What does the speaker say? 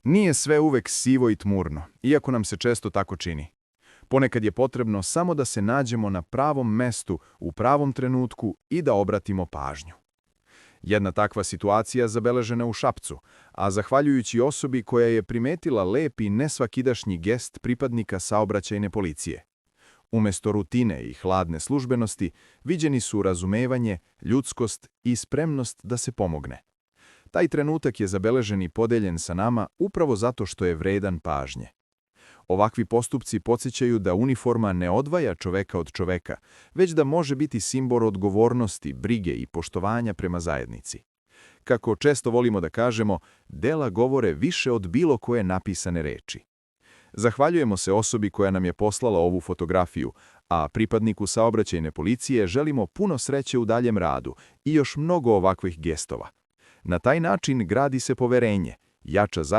Nije sve uvek sivo i tmurno, iako nam se često tako čini. Ponekad je potrebno samo da se nađemo na pravom mestu, u pravom trenutku i da obratimo pažnju. Jedna takva situacija zabeležena u Šapcu, a zahvaljujući osobi koja je primetila lep i nesvakidašnji gest pripadnika saobraćajne policije. Umesto rutine i hladne službenosti, viđeni su razumevanje, ljudskost i spremnost da se pomogne. Taj trenutak je zabeležen i podeljen sa nama upravo zato što je vredan pažnje. Ovakvi postupci podsjećaju da uniforma ne odvaja čoveka od čoveka, već da može biti simbol odgovornosti, brige i poštovanja prema zajednici. Kako često volimo da kažemo, dela govore više od bilo koje napisane reči. Zahvaljujemo se osobi koja nam je poslala ovu fotografiju, a pripadniku saobraćajne policije želimo puno sreće u daljem radu i još mnogo ovakvih gestova. Na taj način gradi se poverenje, jača zajednica